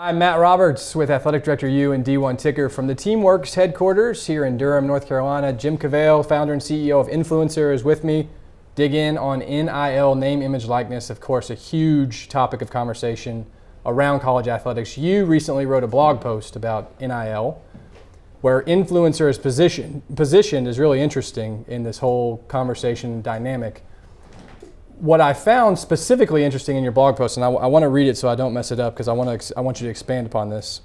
I'm Matt Roberts with AthleticDirectorU and D1 Ticker from the Teamworks headquarters here in Durham, North Carolina. Jim Cavale, founder and CEO of INFLCR, is with me. Dig in on NIL, name, image, likeness, of course, a huge topic of conversation around college athletics. You recently wrote a blog post about NIL, where influencer is positioned is really interesting in this whole conversation dynamic. What I found specifically interesting in your blog post, and I want to read it so I don't mess it up because I want you to expand upon this.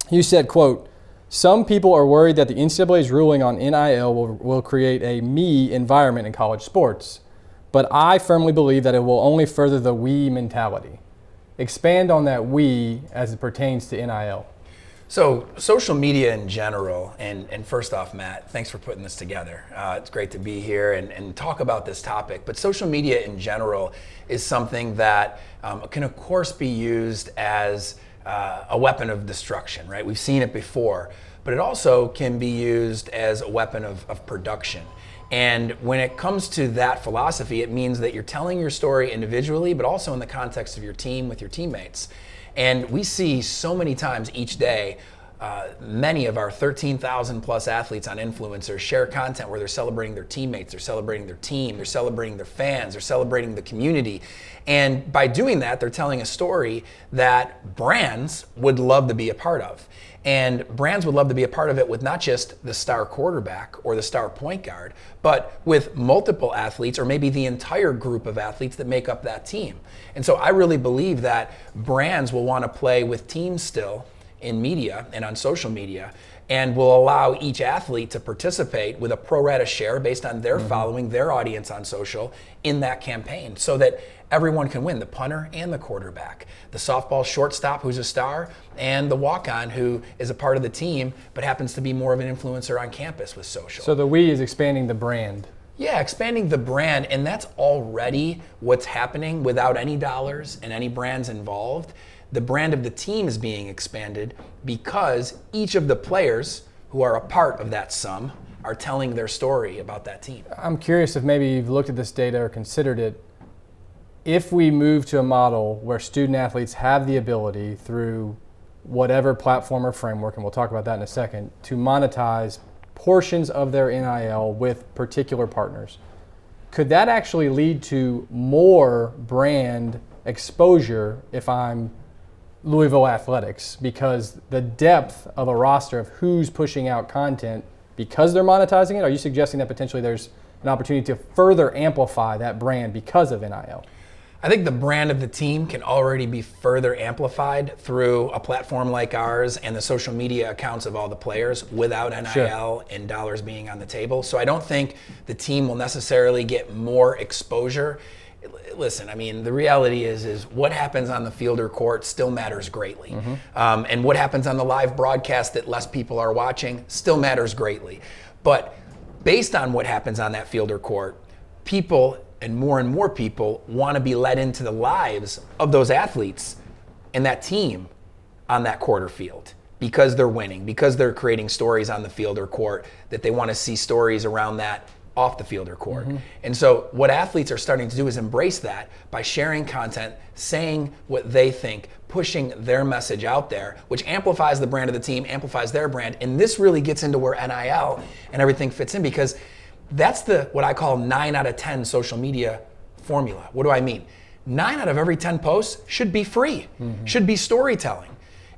You said, quote, "Some people are worried that the NCAA's ruling on NIL will create a me environment in college sports, but I firmly believe that it will only further the we mentality." Expand on that we as it pertains to NIL. So social media in general, and first off, Matt, thanks for putting this together. It's great to be here and talk about this topic. But social media in general is something that can, of course, be used as a weapon of destruction, right? We've seen it before, but it also can be used as a weapon of production. And when it comes to that philosophy, it means that you're telling your story individually, but also in the context of your team with your teammates. And we see so many times each day, many of our 13,000 plus athletes on influencers share content where they're celebrating their teammates, they're celebrating their team, they're celebrating their fans, they're celebrating the community. And by doing that, they're telling a story that brands would love to be a part of. And brands would love to be a part of it with not just the star quarterback or the star point guard, but with multiple athletes or maybe the entire group of athletes that make up that team. And so I really believe that brands will want to play with teams still in media and on social media, and will allow each athlete to participate with a pro rata share based on their following, their audience on social in that campaign, so that everyone can win, the punter and the quarterback, the softball shortstop who's a star, and the walk-on who is a part of the team but happens to be more of an influencer on campus with social. So the we is expanding the brand. Yeah, expanding the brand, and that's already what's happening without any dollars and any brands involved. The brand of the team is being expanded because each of the players who are a part of that sum are telling their story about that team. I'm curious if maybe you've looked at this data or considered it. If we move to a model where student athletes have the ability through whatever platform or framework, and we'll talk about that in a second, to monetize portions of their NIL with particular partners, could that actually lead to more brand exposure if I'm Louisville Athletics, because the depth of a roster of who's pushing out content because they're monetizing it? Are you suggesting that potentially there's an opportunity to further amplify that brand because of NIL? I think the brand of the team can already be further amplified through a platform like ours and the social media accounts of all the players without NIL and dollars being on the table. So I don't think the team will necessarily get more exposure. Listen, I mean, the reality is what happens on the field or court still matters greatly. And what happens on the live broadcast that less people are watching still matters greatly. But based on what happens on that field or court, people and more people want to be let into the lives of those athletes and that team on that court or field because they're winning, because they're creating stories on the field or court that they want to see stories around that off the field or court. And so what athletes are starting to do is embrace that by sharing content, saying what they think, pushing their message out there, which amplifies the brand of the team, amplifies their brand. And this really gets into where NIL and everything fits in, because that's what I call 9 out of 10 social media formula. What do I mean? 9 out of every 10 posts should be free, should be storytelling.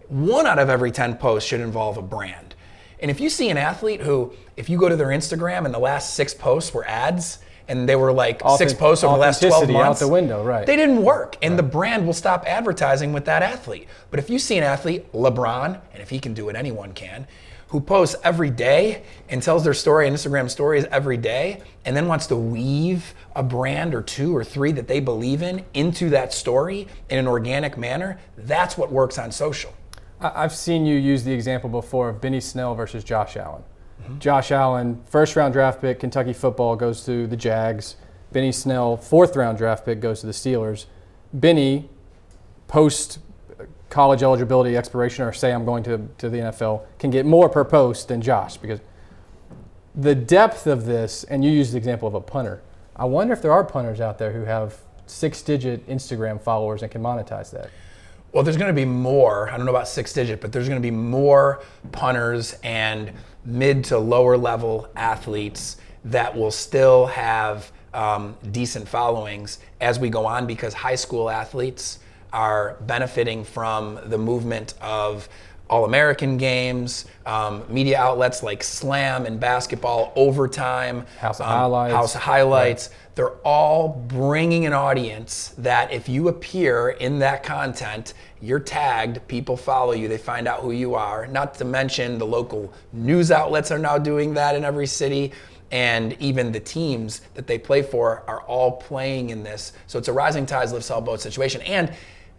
1 out of every 10 posts should involve a brand. And if you see an athlete who, if you go to their Instagram and the last 6 posts were ads, and they were like 6 posts over the last 12 months, out the window, right? They didn't work, and the brand will stop advertising with that athlete. But if you see an athlete, LeBron, and if he can do it, anyone can, who posts every day and tells their story on Instagram stories every day, and then wants to weave a brand or 2 or 3 that they believe in into that story in an organic manner, that's what works on social. I've seen you use the example before of Benny Snell versus Josh Allen. Josh Allen, first-round draft pick, Kentucky football, goes to the Jags. Benny Snell, fourth-round draft pick, goes to the Steelers. Benny, post-college eligibility expiration, or say I'm going to the NFL, can get more per post than Josh, because the depth of this, and you used the example of a punter. I wonder if there are punters out there who have 6-digit Instagram followers and can monetize that. Well, there's going to be more, I don't know about 6-digit, but there's going to be more punters and mid to lower level athletes that will still have decent followings as we go on, because high school athletes are benefiting from the movement of All-American games, media outlets like Slam and basketball, Overtime, House of Highlights. House of Highlights. Right. They're all bringing an audience that if you appear in that content, you're tagged, people follow you, they find out who you are. Not to mention the local news outlets are now doing that in every city. And even the teams that they play for are all playing in this. So it's a rising tides lifts all boats situation. And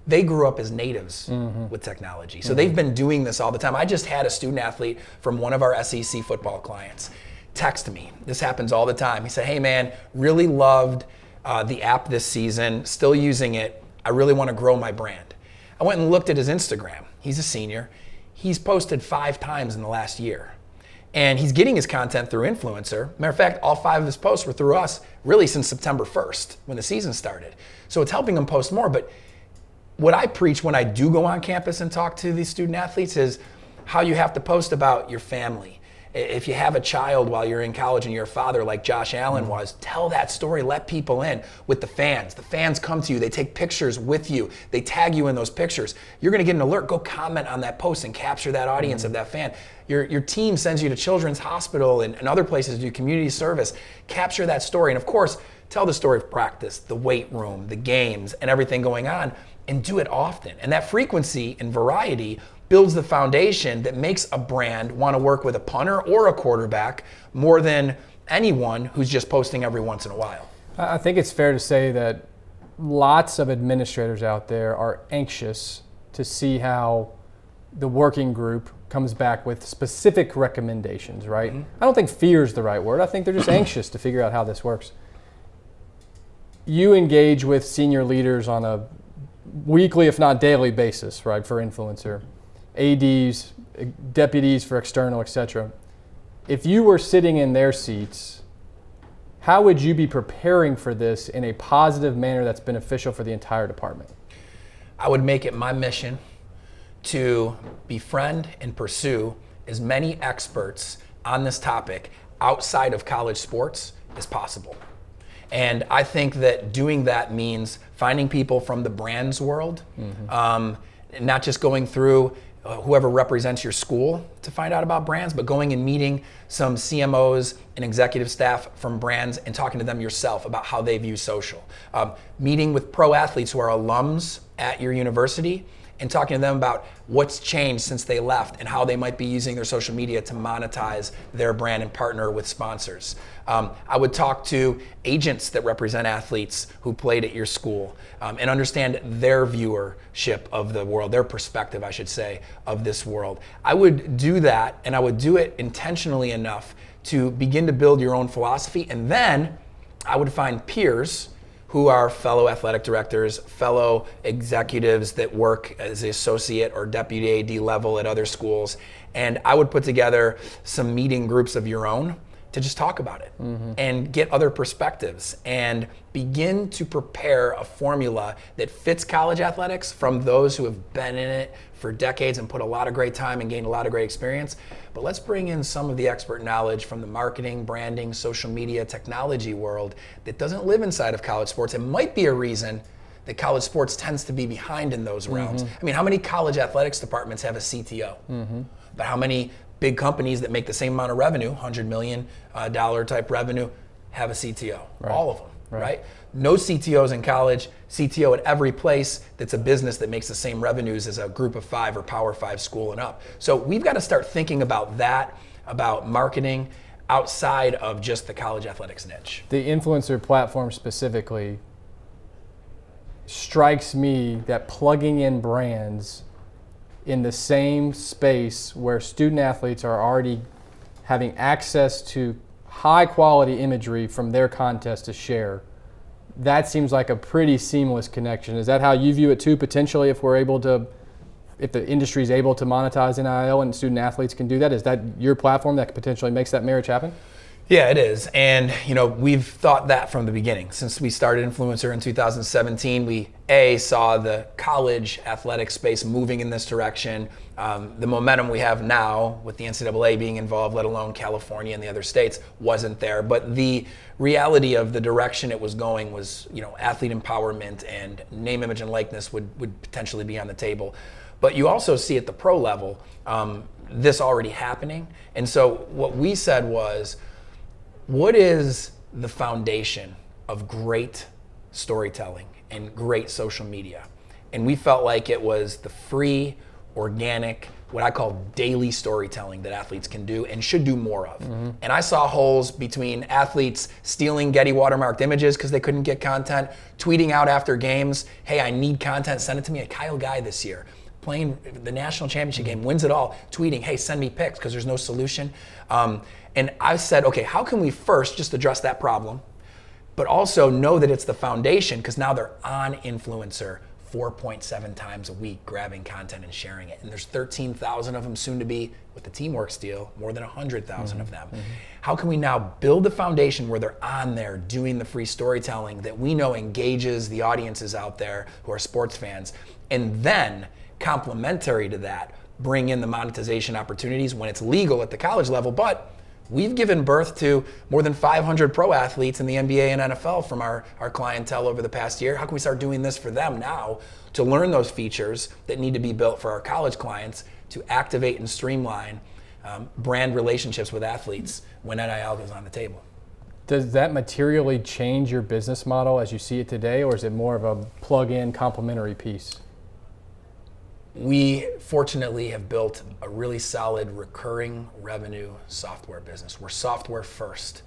they grew up as natives with technology. So they've been doing this all the time. I just had a student athlete from one of our SEC football clients text me. This happens all the time. He said, hey man, really loved the app this season, still using it. I really want to grow my brand. I went and looked at his Instagram. He's a senior. He's posted 5 times in the last year. And he's getting his content through Influencer. Matter of fact, all 5 of his posts were through us really since September 1st when the season started. So it's helping him post more. But what I preach when I do go on campus and talk to these student athletes is how you have to post about your family. If you have a child while you're in college and you're a father like Josh Allen was, tell that story, let people in with the fans. The fans come to you, they take pictures with you, they tag you in those pictures. You're gonna get an alert, go comment on that post and capture that audience of that fan. Your team sends you to Children's Hospital and other places to do community service. Capture that story, and of course, tell the story of practice, the weight room, the games, and everything going on, and do it often. And that frequency and variety builds the foundation that makes a brand want to work with a punter or a quarterback more than anyone who's just posting every once in a while. I think it's fair to say that lots of administrators out there are anxious to see how the working group comes back with specific recommendations, right? I don't think fear is the right word. I think they're just anxious to figure out how this works. You engage with senior leaders on a weekly, if not daily basis, right, for Influencer. ADs, deputies for external, etc. If you were sitting in their seats, how would you be preparing for this in a positive manner that's beneficial for the entire department? I would make it my mission to befriend and pursue as many experts on this topic outside of college sports as possible. And I think that doing that means finding people from the brands world, not just going through whoever represents your school to find out about brands, but going and meeting some CMOs and executive staff from brands and talking to them yourself about how they view social. Meeting with pro athletes who are alums at your university and talking to them about what's changed since they left and how they might be using their social media to monetize their brand and partner with sponsors. I would talk to agents that represent athletes who played at your school and understand their viewership of the world, their perspective, I should say, of this world. I would do that, and I would do it intentionally enough to begin to build your own philosophy, and then I would find peers who are fellow athletic directors, fellow executives that work as the associate or deputy AD level at other schools, and I would put together some meeting groups of your own to just talk about it and get other perspectives and begin to prepare a formula that fits college athletics from those who have been in it for decades and put a lot of great time and gained a lot of great experience. But let's bring in some of the expert knowledge from the marketing, branding, social media, technology world that doesn't live inside of college sports. It might be a reason that college sports tends to be behind in those realms. I mean, how many college athletics departments have a CTO? But how many big companies that make the same amount of revenue, $100 million type revenue, have a CTO? Right. All of them, right? No CTOs in college, CTO at every place that's a business that makes the same revenues as a group of 5 or Power 5 school and up. So we've got to start thinking about that, about marketing outside of just the college athletics niche. The influencer platform specifically strikes me that plugging in brands in the same space where student athletes are already having access to high quality imagery from their contest to share, that seems like a pretty seamless connection. Is that how you view it too, potentially, if the industry is able to monetize NIL and student athletes can do that? Is that your platform that potentially makes that marriage happen? Yeah, it is. And, we've thought that from the beginning. Since we started Influencer in 2017, we saw the college athletic space moving in this direction. The momentum we have now with the NCAA being involved, let alone California and the other states, wasn't there. But the reality of the direction it was going was, athlete empowerment and name, image, and likeness would potentially be on the table. But you also see at the pro level this already happening. And so what we said was, what is the foundation of great storytelling and great social media? And we felt like it was the free, organic, what I call daily storytelling that athletes can do and should do more of. Mm-hmm. And I saw holes between athletes stealing Getty watermarked images because they couldn't get content, tweeting out after games, hey, I need content, send it to me. A Kyle Guy this year, playing the national championship game, wins it all, tweeting, hey, send me pics because there's no solution. And I said, okay, how can we first just address that problem, but also know that it's the foundation, because now they're on Influencer 4.7 times a week, grabbing content and sharing it. And there's 13,000 of them, soon to be, with the Teamworks deal, more than 100,000 of them. Mm-hmm. How can we now build the foundation where they're on there doing the free storytelling that we know engages the audiences out there who are sports fans, and then complementary to that, bring in the monetization opportunities when it's legal at the college level. But we've given birth to more than 500 pro athletes in the NBA and NFL from our clientele over the past year. How can we start doing this for them now to learn those features that need to be built for our college clients to activate and streamline brand relationships with athletes when NIL goes on the table? Does that materially change your business model as you see it today, or is it more of a plug-in complementary piece? We fortunately have built a really solid recurring revenue software business. We're software first.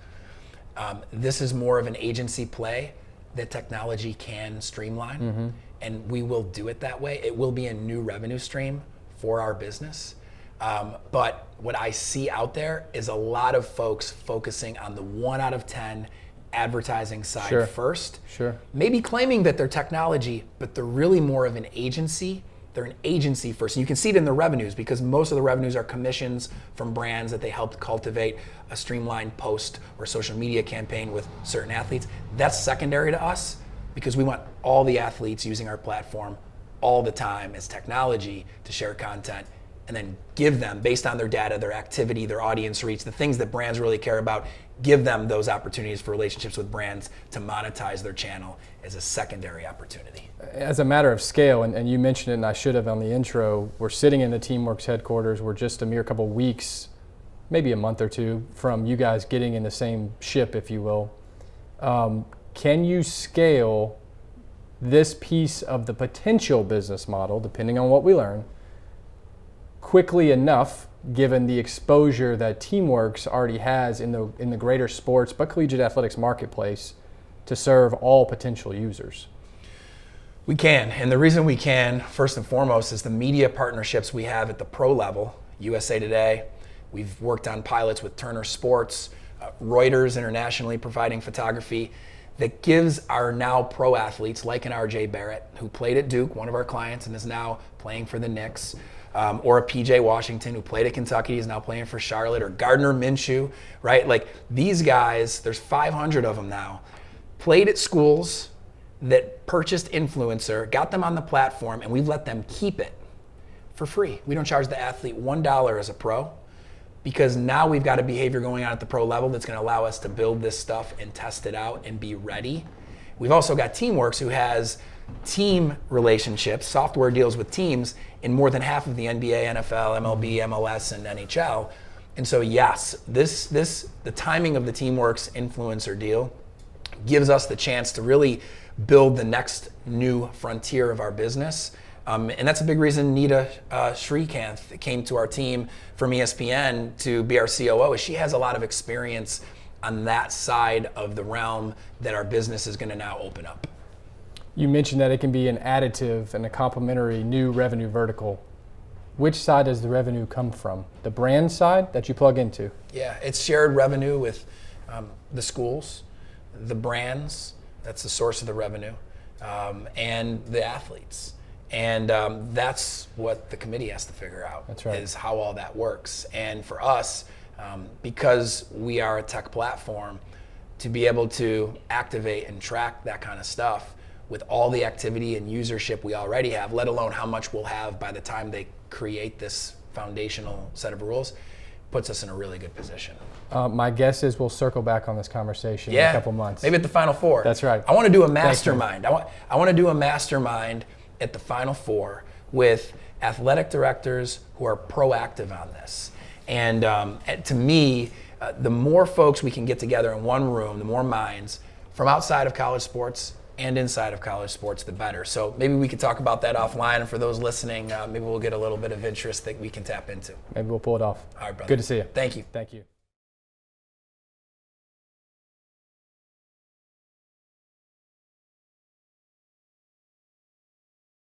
This is more of an agency play that technology can streamline, mm-hmm. and we will do it that way. It will be a new revenue stream for our business. But what I see out there is a lot of folks focusing on the 1 out of 10 advertising side first. Sure. Maybe claiming that they're technology, but they're really more of an agency. They're an agency first. And you can see it in the revenues, because most of the revenues are commissions from brands that they helped cultivate a streamlined post or social media campaign with certain athletes. That's secondary to us, because we want all the athletes using our platform all the time as technology to share content, and then give them, based on their data, their activity, their audience reach, the things that brands really care about, give them those opportunities for relationships with brands to monetize their channel as a secondary opportunity. As a matter of scale, and you mentioned it, and I should have on the intro, we're sitting in the Teamworks headquarters. We're just a mere couple weeks, maybe a month or two, from you guys getting in the same ship, if you will. Can you scale this piece of the potential business model, depending on what we learn, quickly enough, given the exposure that Teamworks already has in the greater sports but collegiate athletics marketplace, to serve all potential users? We can, and the reason we can, first and foremost, is the media partnerships we have at the pro level. USA Today, we've worked on pilots with Turner Sports, Reuters internationally providing photography that gives our now pro athletes, like an RJ Barrett, who played at Duke, one of our clients, and is now playing for the Knicks, or a PJ Washington, who played at Kentucky, is now playing for Charlotte, or Gardner Minshew, right? Like, these guys, there's 500 of them now, played at schools that purchased Influencer, got them on the platform, and we've let them keep it for free. We don't charge the athlete $1 as a pro, because now we've got a behavior going on at the pro level that's going to allow us to build this stuff and test it out and be ready. We've also got Teamworks, who has team relationships, software deals with teams in more than half of the NBA, NFL, MLB, MLS, and NHL. And so yes, the timing of the Teamworks Influencer deal gives us the chance to really build the next new frontier of our business. And that's a big reason Nita Srikanth came to our team from ESPN to be our COO, is she has a lot of experience on that side of the realm that our business is going to now open up. You mentioned that it can be an additive and a complementary new revenue vertical. Which side does the revenue come from? The brand side that you plug into? Yeah, it's shared revenue with the schools, the brands, that's the source of the revenue, and the athletes. And that's what the committee has to figure out. That's right. Is how all that works. And for us, because we are a tech platform, to be able to activate and track that kind of stuff with all the activity and usership we already have, let alone how much we'll have by the time they create this foundational set of rules, puts us in a really good position. My guess is we'll circle back on this conversation in a couple months. Maybe at the Final Four. That's right. I want to do a mastermind. I want to do a mastermind at the Final Four with athletic directors who are proactive on this. And to me, the more folks we can get together in one room, the more minds from outside of college sports and inside of college sports, the better. So maybe we could talk about that offline. And for those listening, maybe we'll get a little bit of interest that we can tap into. Maybe we'll pull it off. All right, brother. Good to see you. Thank you. Thank you.